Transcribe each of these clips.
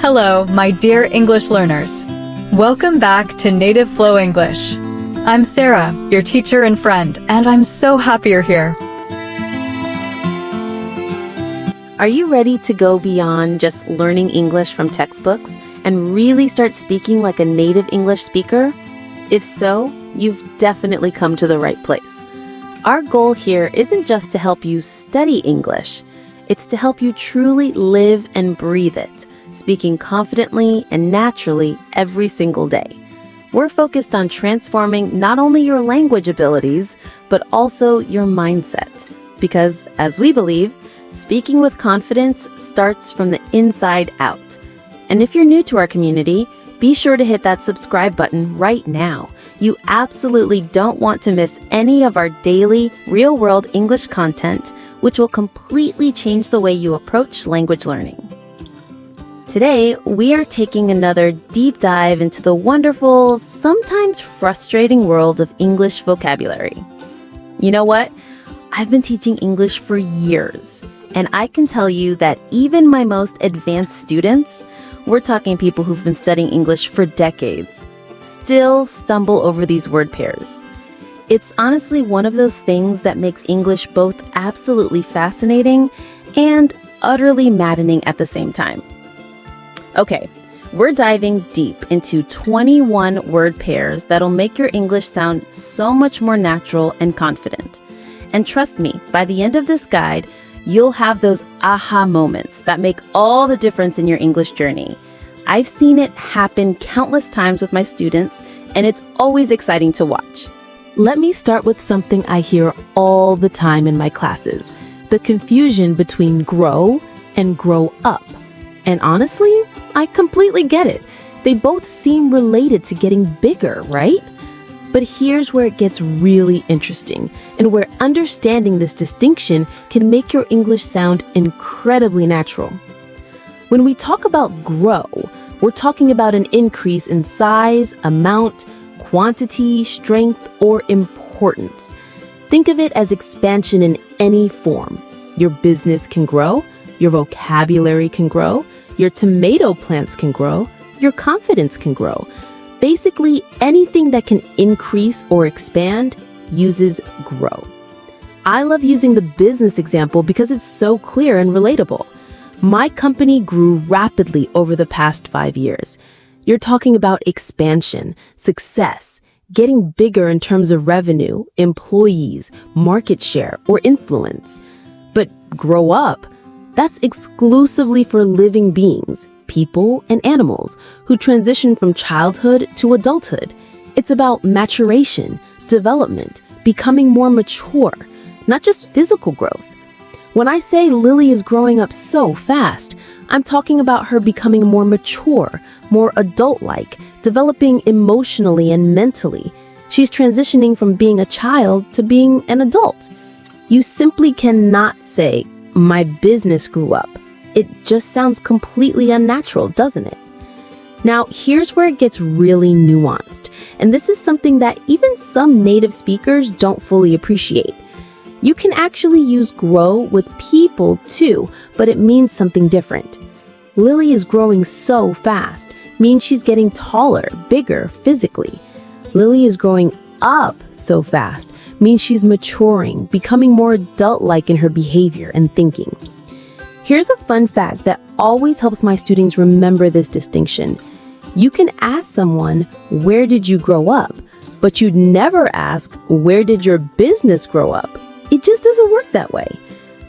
Hello, my dear English learners. Welcome back to Native Flow English. I'm Sarah, your teacher and friend, and I'm so happy you're here. Are you ready to go beyond just learning English from textbooks and really start speaking like a native English speaker? If so, you've definitely come to the right place. Our goal here isn't just to help you study English, it's to help you truly live and breathe it, speaking confidently and naturally every single day. We're focused on transforming not only your language abilities, but also your mindset. Because, as we believe, speaking with confidence starts from the inside out. And if you're new to our community, be sure to hit that subscribe button right now. You absolutely don't want to miss any of our daily, real-world English content, which will completely change the way you approach language learning. Today, we are taking another deep dive into the wonderful, sometimes frustrating world of English vocabulary. You know what? I've been teaching English for years, and I can tell you that even my most advanced students, we're talking people who've been studying English for decades, still stumble over these word pairs. It's honestly one of those things that makes English both absolutely fascinating and utterly maddening at the same time. Okay, we're diving deep into 21 word pairs that'll make your English sound so much more natural and confident. And trust me, by the end of this guide, you'll have those aha moments that make all the difference in your English journey. I've seen it happen countless times with my students, and it's always exciting to watch. Let me start with something I hear all the time in my classes, the confusion between grow and grow up. And honestly, I completely get it. They both seem related to getting bigger, right? But here's where it gets really interesting, and where understanding this distinction can make your English sound incredibly natural. When we talk about grow, we're talking about an increase in size, amount, quantity, strength, or importance. Think of it as expansion in any form. Your business can grow, your vocabulary can grow, your tomato plants can grow, your confidence can grow. Basically, anything that can increase or expand uses grow. I love using the business example because it's so clear and relatable. My company grew rapidly over the past 5 years. You're talking about expansion, success, getting bigger in terms of revenue, employees, market share, or influence. But grow up, that's exclusively for living beings, people and animals, who transition from childhood to adulthood. It's about maturation, development, becoming more mature, not just physical growth. When I say Lily is growing up so fast, I'm talking about her becoming more mature, more adult-like, developing emotionally and mentally. She's transitioning from being a child to being an adult. You simply cannot say, "My business grew up." It just sounds completely unnatural, doesn't it? Now, here's where it gets really nuanced, and this is something that even some native speakers don't fully appreciate. You can actually use grow with people too, but it means something different. Lily is growing so fast means she's getting taller, bigger physically. Lily is growing up so fast means she's maturing, becoming more adult-like in her behavior and thinking. Here's a fun fact that always helps my students remember this distinction. You can ask someone, "Where did you grow up?" But you'd never ask, "Where did your business grow up?" It just doesn't work that way.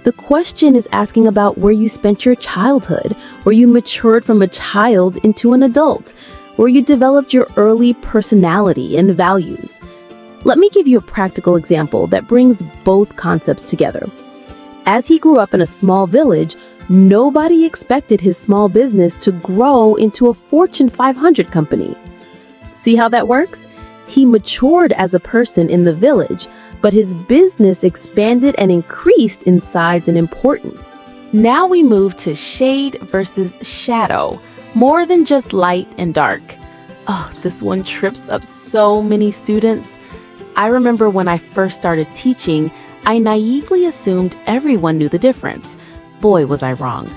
The question is asking about where you spent your childhood, where you matured from a child into an adult, where you developed your early personality and values. Let me give you a practical example that brings both concepts together. As he grew up in a small village, nobody expected his small business to grow into a Fortune 500 company. See how that works? He matured as a person in the village, but his business expanded and increased in size and importance. Now we move to shade versus shadow, more than just light and dark. Oh, this one trips up so many students. I remember when I first started teaching, I naively assumed everyone knew the difference. Boy, was I wrong.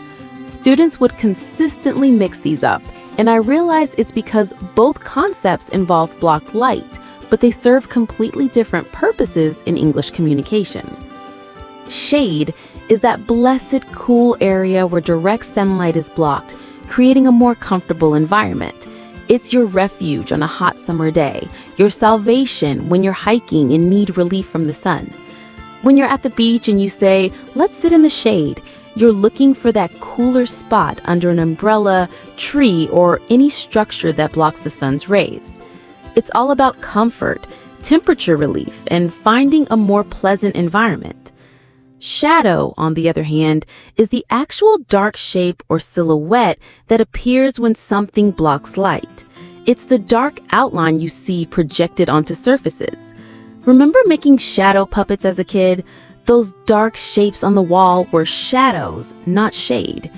Students would consistently mix these up, and I realized it's because both concepts involve blocked light, but they serve completely different purposes in English communication. Shade is that blessed cool area where direct sunlight is blocked, creating a more comfortable environment. It's your refuge on a hot summer day, your salvation when you're hiking and need relief from the sun. When you're at the beach and you say, "Let's sit in the shade," you're looking for that cooler spot under an umbrella, tree, or any structure that blocks the sun's rays. It's all about comfort, temperature relief, and finding a more pleasant environment. Shadow, on the other hand, is the actual dark shape or silhouette that appears when something blocks light. It's the dark outline you see projected onto surfaces. Remember making shadow puppets as a kid? Those dark shapes on the wall were shadows, not shade.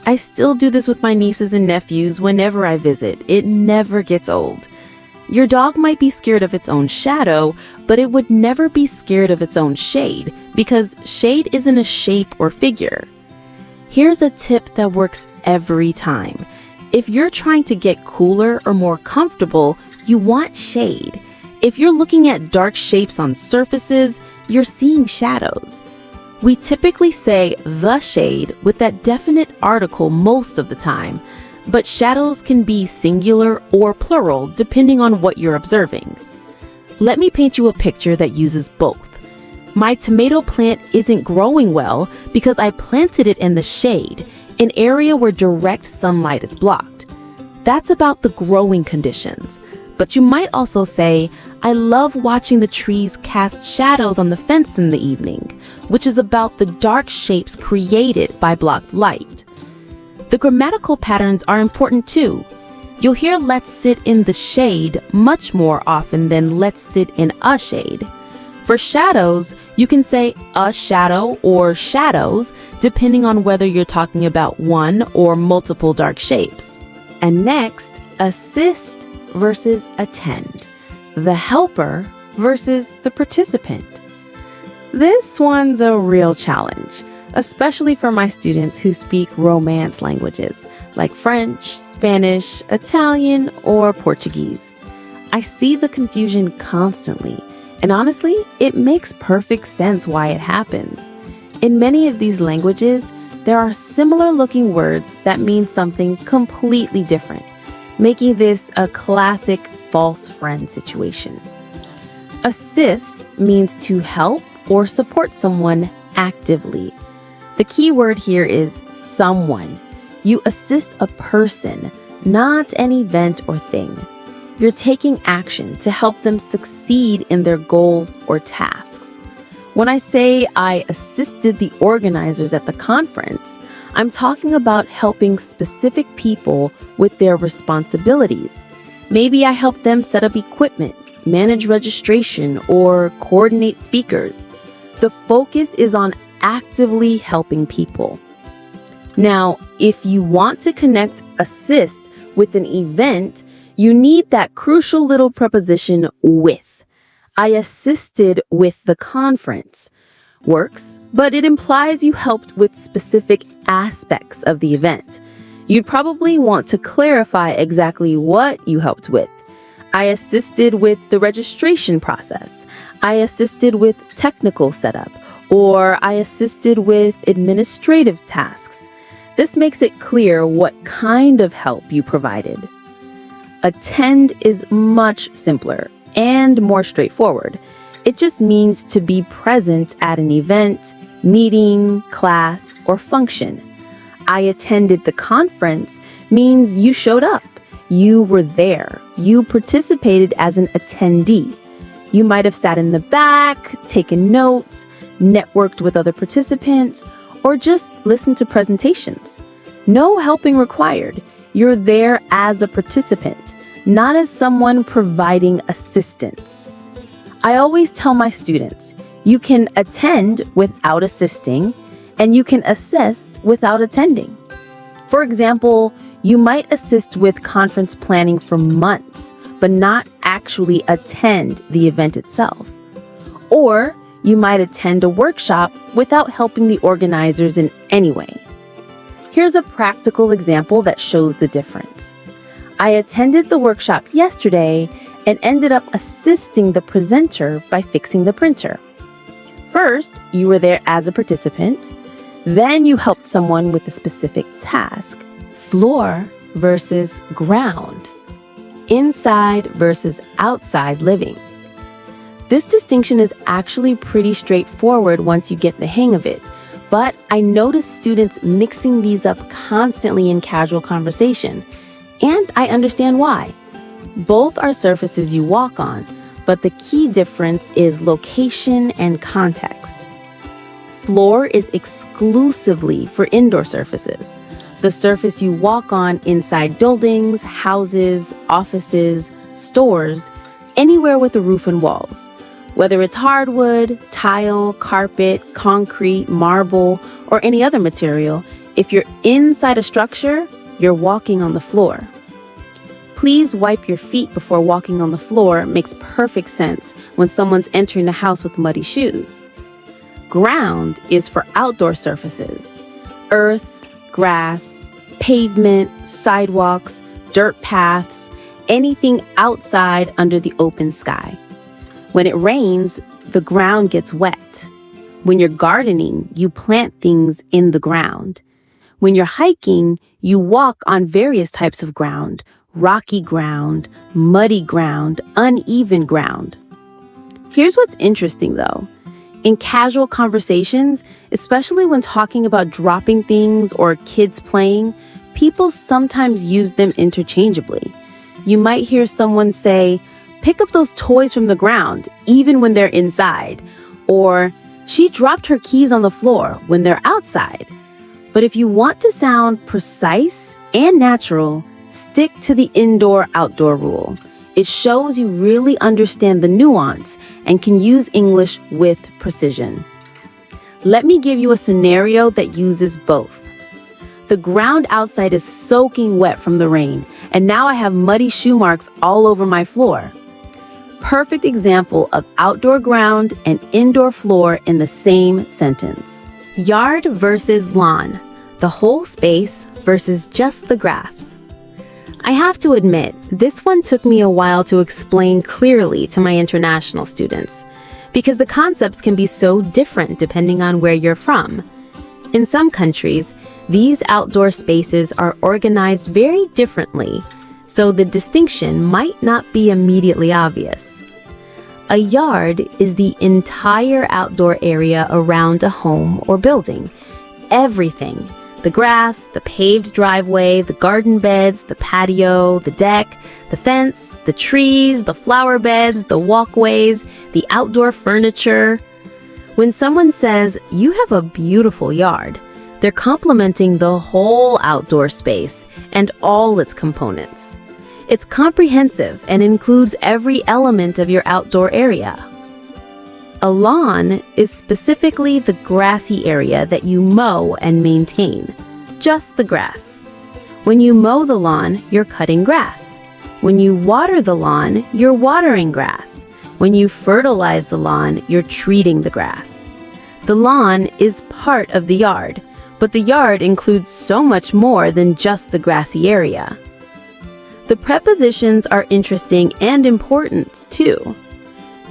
I still do this with my nieces and nephews whenever I visit. It never gets old. Your dog might be scared of its own shadow, but it would never be scared of its own shade, because shade isn't a shape or figure. Here's a tip that works every time. If you're trying to get cooler or more comfortable, you want shade. If you're looking at dark shapes on surfaces, you're seeing shadows. We typically say the shade with that definite article most of the time, but shadows can be singular or plural depending on what you're observing. Let me paint you a picture that uses both. My tomato plant isn't growing well because I planted it in the shade, an area where direct sunlight is blocked. That's about the growing conditions. But you might also say, "I love watching the trees cast shadows on the fence in the evening," which is about the dark shapes created by blocked light. The grammatical patterns are important too. You'll hear "let's sit in the shade" much more often than "let's sit in a shade." For shadows, you can say "a shadow" or "shadows," depending on whether you're talking about one or multiple dark shapes. And next, assist versus attend, the helper versus the participant. This one's a real challenge, especially for my students who speak Romance languages like French, Spanish, Italian, or Portuguese. I see the confusion constantly, and honestly, it makes perfect sense why it happens. In many of these languages, there are similar looking words that mean something completely different, making this a classic false friend situation. Assist means to help or support someone actively. The key word here is someone. You assist a person, not an event or thing. You're taking action to help them succeed in their goals or tasks. When I say I assisted the organizers at the conference, I'm talking about helping specific people with their responsibilities. Maybe I helped them set up equipment, manage registration, or coordinate speakers. The focus is on actively helping people. Now, if you want to connect assist with an event, you need that crucial little preposition with. I assisted with the conference. Works, but it implies you helped with specific aspects of the event. You'd probably want to clarify exactly what you helped with. I assisted with the registration process. I assisted with technical setup, or I assisted with administrative tasks. This makes it clear what kind of help you provided. Attend is much simpler and more straightforward. It just means to be present at an event, meeting, class, or function. I attended the conference means you showed up. You were there. You participated as an attendee. You might have sat in the back, taken notes, networked with other participants, or just listened to presentations. No helping required. You're there as a participant, not as someone providing assistance. I always tell my students, you can attend without assisting, and you can assist without attending. For example, you might assist with conference planning for months, but not actually attend the event itself. Or you might attend a workshop without helping the organizers in any way. Here's a practical example that shows the difference. I attended the workshop yesterday and ended up assisting the presenter by fixing the printer. First, you were there as a participant. Then you helped someone with a specific task. Floor versus ground. Inside versus outside living. This distinction is actually pretty straightforward once you get the hang of it, but I notice students mixing these up constantly in casual conversation, and I understand why. Both are surfaces you walk on, but the key difference is location and context. Floor is exclusively for indoor surfaces, the surface you walk on inside buildings, houses, offices, stores, anywhere with a roof and walls. Whether it's hardwood, tile, carpet, concrete, marble, or any other material, if you're inside a structure, you're walking on the floor. Please wipe your feet before walking on the floor makes perfect sense when someone's entering the house with muddy shoes. Ground is for outdoor surfaces. Earth, grass, pavement, sidewalks, dirt paths, anything outside under the open sky. When it rains, the ground gets wet. When you're gardening, you plant things in the ground. When you're hiking, you walk on various types of ground: rocky ground, muddy ground, uneven ground. Here's what's interesting though. In casual conversations, especially when talking about dropping things or kids playing, people sometimes use them interchangeably. You might hear someone say, "Pick up those toys from the ground," even when they're inside, or "She dropped her keys on the floor," when they're outside. But if you want to sound precise and natural, stick to the indoor-outdoor rule. It shows you really understand the nuance and can use English with precision. Let me give you a scenario that uses both. The ground outside is soaking wet from the rain, and now I have muddy shoe marks all over my floor. Perfect example of outdoor ground and indoor floor in the same sentence. Yard versus lawn. The whole space versus just the grass. I have to admit, this one took me a while to explain clearly to my international students, because the concepts can be so different depending on where you're from. In some countries, these outdoor spaces are organized very differently, so the distinction might not be immediately obvious. A yard is the entire outdoor area around a home or building. Everything. The grass, the paved driveway, the garden beds, the patio, the deck, the fence, the trees, the flower beds, the walkways, the outdoor furniture. When someone says, "You have a beautiful yard," they're complimenting the whole outdoor space and all its components. It's comprehensive and includes every element of your outdoor area. A lawn is specifically the grassy area that you mow and maintain, just the grass. When you mow the lawn, you're cutting grass. When you water the lawn, you're watering grass. When you fertilize the lawn, you're treating the grass. The lawn is part of the yard, but the yard includes so much more than just the grassy area. The prepositions are interesting and important too.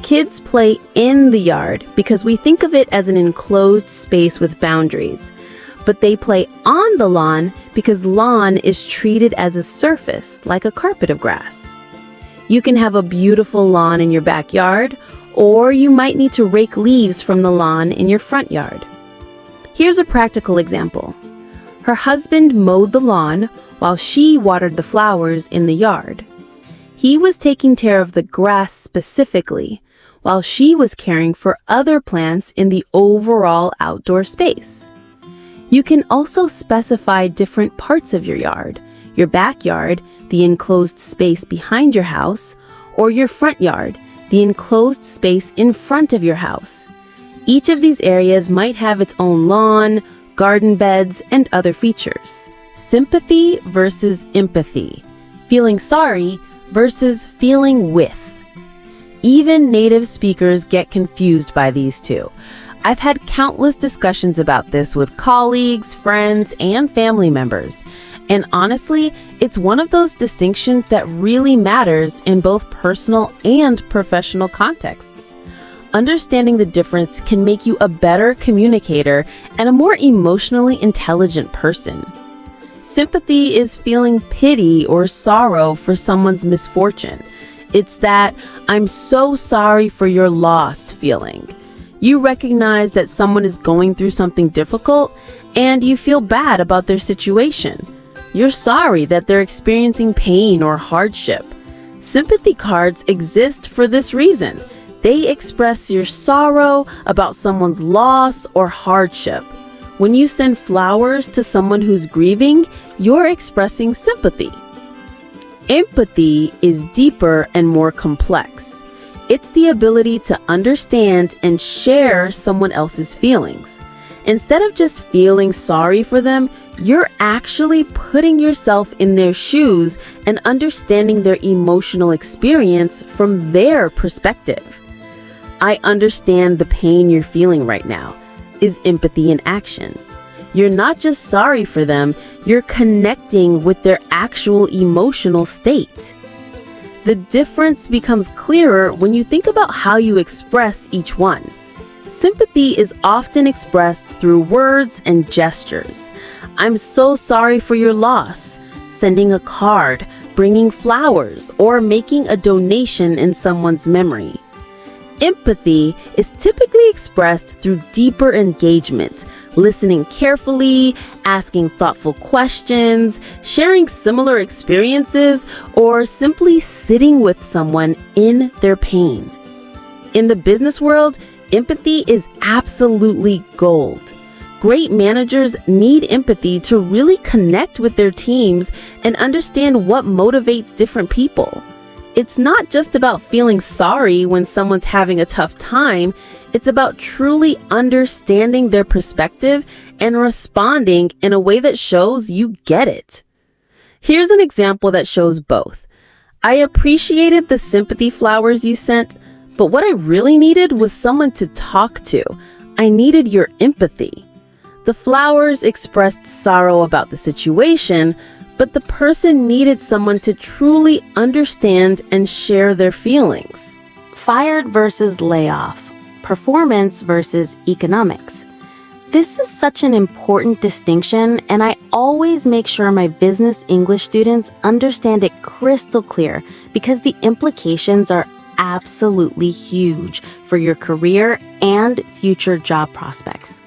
Kids play in the yard because we think of it as an enclosed space with boundaries, but they play on the lawn because lawn is treated as a surface, like a carpet of grass. You can have a beautiful lawn in your backyard, or you might need to rake leaves from the lawn in your front yard. Here's a practical example. Her husband mowed the lawn while she watered the flowers in the yard. He was taking care of the grass specifically, while she was caring for other plants in the overall outdoor space. You can also specify different parts of your backyard, the enclosed space behind your house, or your front yard, the enclosed space in front of your house. Each of these areas might have its own lawn, garden beds, and other features. Sympathy versus empathy. Feeling sorry versus feeling with. Even native speakers get confused by these two. I've had countless discussions about this with colleagues, friends, and family members. And honestly, it's one of those distinctions that really matters in both personal and professional contexts. Understanding the difference can make you a better communicator and a more emotionally intelligent person. Sympathy is feeling pity or sorrow for someone's misfortune. It's that "I'm so sorry for your loss" feeling. You recognize that someone is going through something difficult and you feel bad about their situation. You're sorry that they're experiencing pain or hardship. Sympathy cards exist for this reason. They express your sorrow about someone's loss or hardship. When you send flowers to someone who's grieving, you're expressing sympathy. Empathy is deeper and more complex. It's the ability to understand and share someone else's feelings. Instead of just feeling sorry for them, you're actually putting yourself in their shoes and understanding their emotional experience from their perspective. "I understand the pain you're feeling right now" is empathy in action. You're not just sorry for them, you're connecting with their actual emotional state. The difference becomes clearer when you think about how you express each one. Sympathy is often expressed through words and gestures. "I'm so sorry for your loss," sending a card, bringing flowers, or making a donation in someone's memory. Empathy is typically expressed through deeper engagement, listening carefully, asking thoughtful questions, sharing similar experiences, or simply sitting with someone in their pain. In the business world, empathy is absolutely gold. Great managers need empathy to really connect with their teams and understand what motivates different people. It's not just about feeling sorry when someone's having a tough time. It's about truly understanding their perspective and responding in a way that shows you get it. Here's an example that shows both. "I appreciated the sympathy flowers you sent, but what I really needed was someone to talk to. I needed your empathy." The flowers expressed sorrow about the situation, but the person needed someone to truly understand and share their feelings. Fired versus layoff, performance versus economics. This is such an important distinction, and I always make sure my business English students understand it crystal clear because the implications are absolutely huge for your career and future job prospects.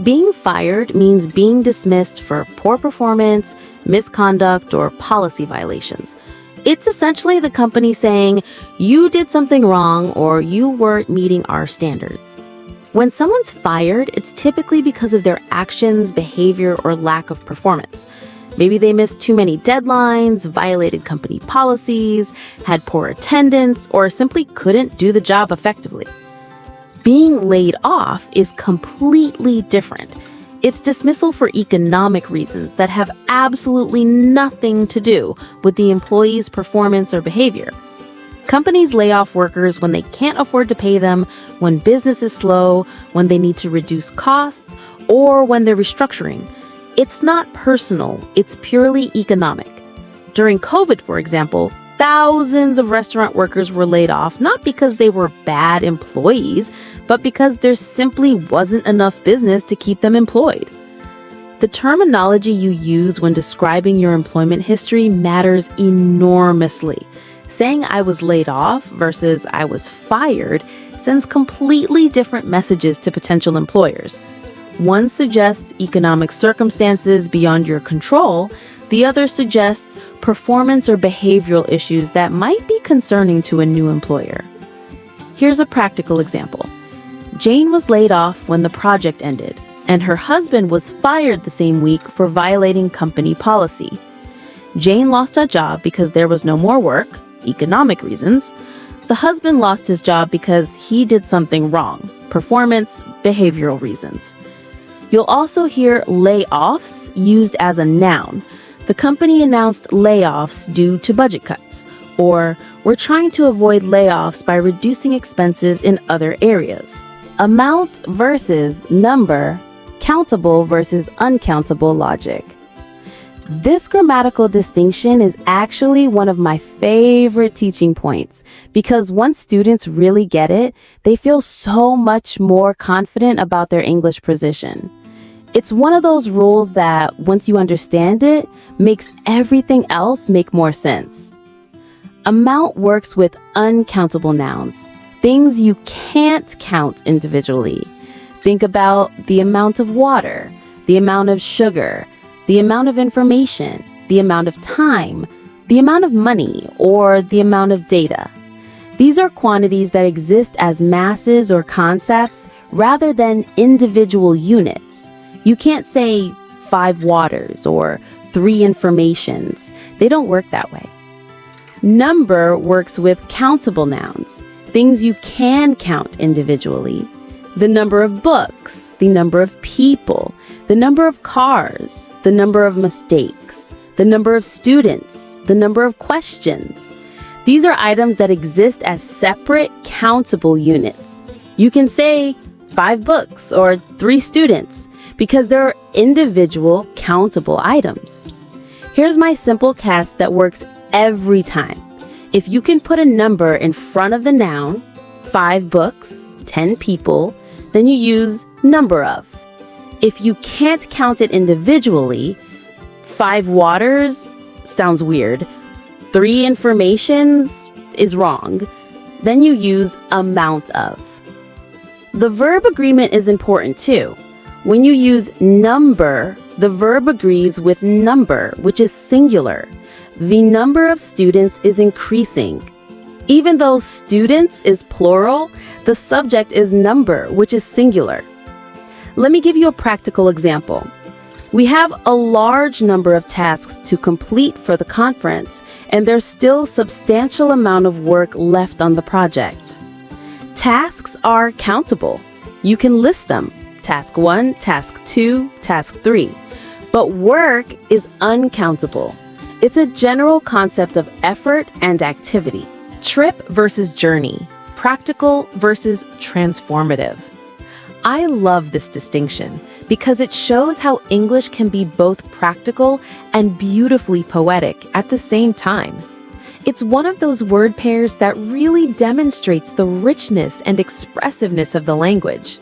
Being fired means being dismissed for poor performance, misconduct, or policy violations. It's essentially the company saying, "You did something wrong," or "You weren't meeting our standards." When someone's fired, it's typically because of their actions, behavior, or lack of performance. Maybe they missed too many deadlines, violated company policies, had poor attendance, or simply couldn't do the job effectively. Being laid off is completely different. It's dismissal for economic reasons that have absolutely nothing to do with the employee's performance or behavior. Companies lay off workers when they can't afford to pay them, when business is slow, when they need to reduce costs, or when they're restructuring. It's not personal, it's purely economic. During COVID, for example, thousands of restaurant workers were laid off, not because they were bad employees, but because there simply wasn't enough business to keep them employed. The terminology you use when describing your employment history matters enormously. Saying "I was laid off" versus "I was fired" sends completely different messages to potential employers. One suggests economic circumstances beyond your control. The other suggests performance or behavioral issues that might be concerning to a new employer. Here's a practical example. Jane was laid off when the project ended, and her husband was fired the same week for violating company policy. Jane lost her job because there was no more work, economic reasons. The husband lost his job because he did something wrong, performance, behavioral reasons. You'll also hear layoffs used as a noun. The company announced layoffs due to budget cuts, or "We're trying to avoid layoffs by reducing expenses in other areas." Amount versus number, countable versus uncountable logic. This grammatical distinction is actually one of my favorite teaching points because once students really get it, they feel so much more confident about their English position. It's one of those rules that, once you understand it, makes everything else make more sense. Amount works with uncountable nouns, things you can't count individually. Think about the amount of water, the amount of sugar, the amount of information, the amount of time, the amount of money, or the amount of data. These are quantities that exist as masses or concepts rather than individual units. You can't say 5 waters or 3 informations. They don't work that way. Number works with countable nouns, things you can count individually. The number of books, the number of people, the number of cars, the number of mistakes, the number of students, the number of questions. These are items that exist as separate countable units. You can say 5 books or 3 students because they're individual countable items. Here's my simple test that works every time. If you can put a number in front of the noun, 5 books, 10 people, then you use number of. If you can't count it individually, 5 waters sounds weird, 3 informations is wrong, then you use amount of. The verb agreement is important too. When you use number, the verb agrees with number, which is singular. The number of students is increasing. Even though students is plural, the subject is number, which is singular. Let me give you a practical example. We have a large number of tasks to complete for the conference, and there's still substantial amount of work left on the project. Tasks are countable. You can list them. Task 1, Task 2, Task 3. But work is uncountable. It's a general concept of effort and activity. Trip versus journey, practical versus transformative. I love this distinction because it shows how English can be both practical and beautifully poetic at the same time. It's one of those word pairs that really demonstrates the richness and expressiveness of the language.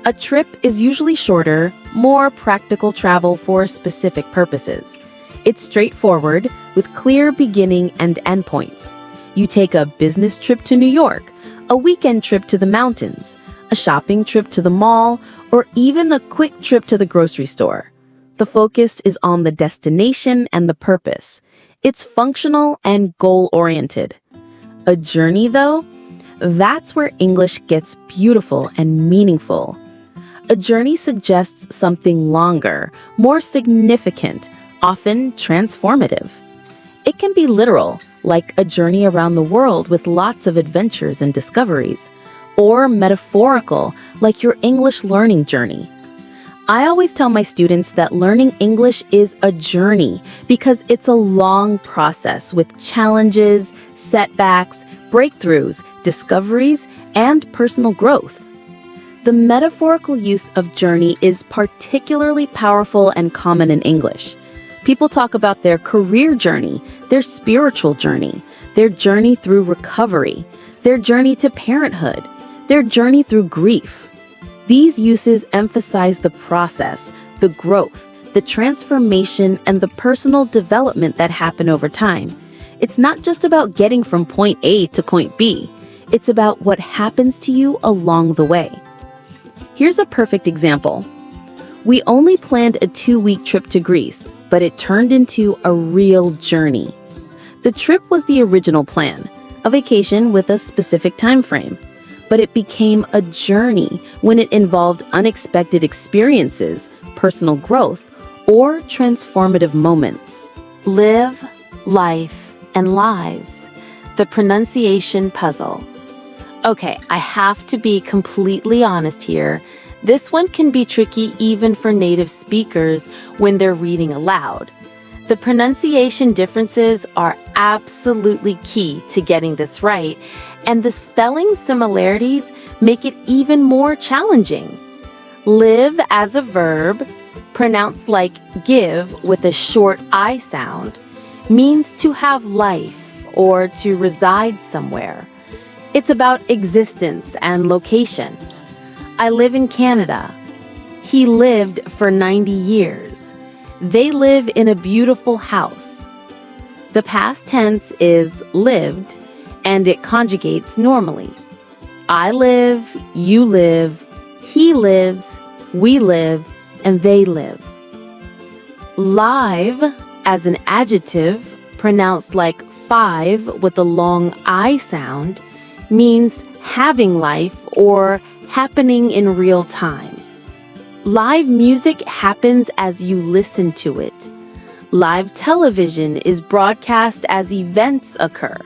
A trip is usually shorter, more practical travel for specific purposes. It's straightforward, with clear beginning and endpoints. You take a business trip to New York, a weekend trip to the mountains, a shopping trip to the mall, or even a quick trip to the grocery store. The focus is on the destination and the purpose. It's functional and goal-oriented. A journey, though, that's where English gets beautiful and meaningful. A journey suggests something longer, more significant, often transformative. It can be literal, like a journey around the world with lots of adventures and discoveries, or metaphorical, like your English learning journey. I always tell my students that learning English is a journey because it's a long process with challenges, setbacks, breakthroughs, discoveries, and personal growth. The metaphorical use of journey is particularly powerful and common in English. People talk about their career journey, their spiritual journey, their journey through recovery, their journey to parenthood, their journey through grief. These uses emphasize the process, the growth, the transformation, and the personal development that happen over time. It's not just about getting from point A to point B. It's about what happens to you along the way. Here's a perfect example. We only planned a 2-week trip to Greece, but it turned into a real journey. The trip was the original plan, a vacation with a specific time frame, but it became a journey when it involved unexpected experiences, personal growth, or transformative moments. Live, life, and lives. The pronunciation puzzle. Okay, I have to be completely honest here. This one can be tricky even for native speakers when they're reading aloud. The pronunciation differences are absolutely key to getting this right, And the spelling similarities make it even more challenging. Live as a verb, pronounced like give with a short I sound, means to have life or to reside somewhere. It's about existence and location. I live in Canada. He lived for 90 years. They live in a beautiful house. The past tense is lived, and it conjugates normally. I live, you live, he lives, we live, and they live. Live, as an adjective, pronounced like five with a long I sound, means having life or happening in real time. Live music happens as you listen to it. Live television is broadcast as events occur.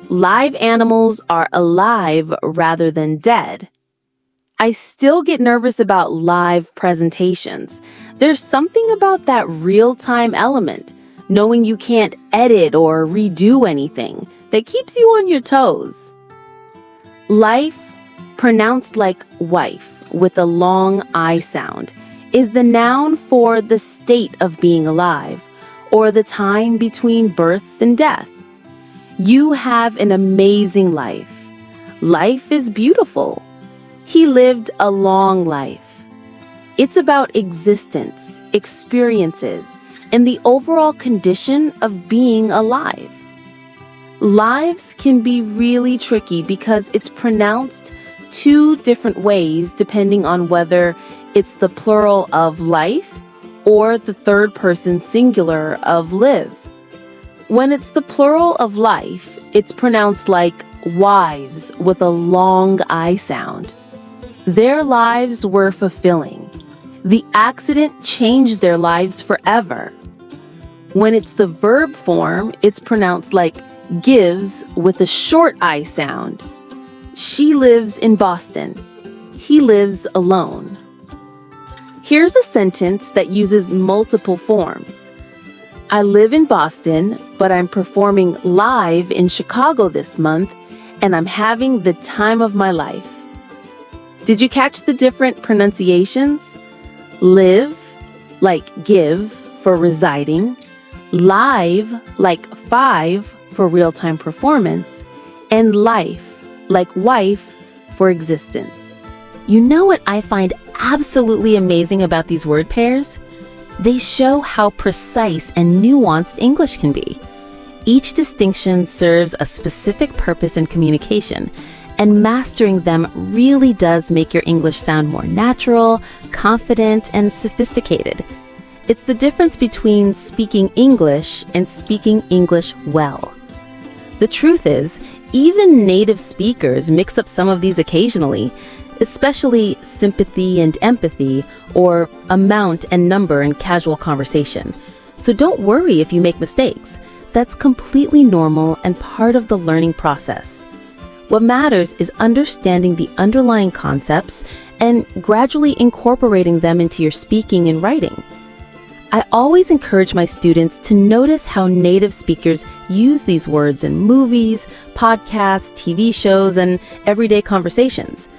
Live animals are alive rather than dead. I still get nervous about live presentations. There's something about that real-time element, knowing you can't edit or redo anything, that keeps you on your toes. Life, pronounced like wife with a long I sound, is the noun for the state of being alive, or the time between birth and death. You have an amazing life. Life is beautiful. He lived a long life. It's about existence, experiences, and the overall condition of being alive. Lives can be really tricky because it's pronounced two different ways depending on whether it's the plural of life or the third person singular of live. When it's the plural of life, it's pronounced like wives with a long I sound. Their lives were fulfilling. The accident changed their lives forever. When it's the verb form, it's pronounced like gives with a short I sound. She lives in Boston. He lives alone. Here's a sentence that uses multiple forms. I live in Boston, but I'm performing live in Chicago this month, and I'm having the time of my life. Did you catch the different pronunciations? Live, like give, for residing. Live, like five, for real-time performance. And life, like wife, for existence. You know what I find absolutely amazing about these word pairs? They show how precise and nuanced English can be. Each distinction serves a specific purpose in communication, and mastering them really does make your English sound more natural, confident, and sophisticated. It's the difference between speaking English and speaking English well. The truth is, even native speakers mix up some of these occasionally, especially sympathy and empathy, or amount and number in casual conversation. So don't worry if you make mistakes. That's completely normal and part of the learning process. What matters is understanding the underlying concepts and gradually incorporating them into your speaking and writing. I always encourage my students to notice how native speakers use these words in movies, podcasts, TV shows, and everyday conversations.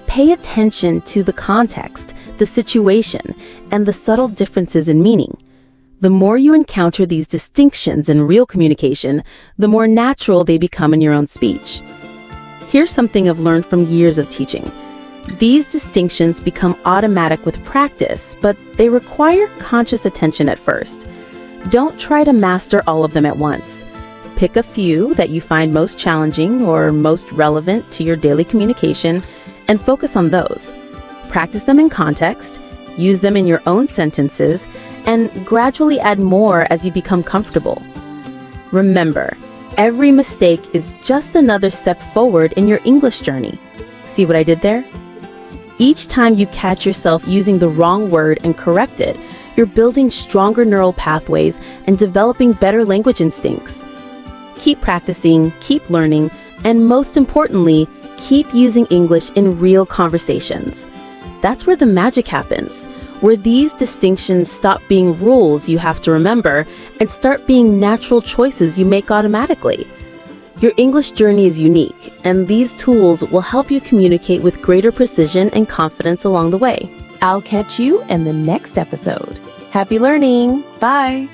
Pay attention to the context, the situation, and the subtle differences in meaning. The more you encounter these distinctions in real communication, the more natural they become in your own speech. Here's something I've learned from years of teaching. These distinctions become automatic with practice, but they require conscious attention at first. Don't try to master all of them at once. Pick a few that you find most challenging or most relevant to your daily communication and focus on those. Practice them in context, use them in your own sentences, and gradually add more as you become comfortable. Remember, every mistake is just another step forward in your English journey. See what I did there? Each time you catch yourself using the wrong word and correct it, you're building stronger neural pathways and developing better language instincts. Keep practicing, keep learning, and most importantly, keep using English in real conversations. That's where the magic happens, where these distinctions stop being rules you have to remember and start being natural choices you make automatically. Your English journey is unique, and these tools will help you communicate with greater precision and confidence along the way. I'll catch you in the next episode. Happy learning! Bye!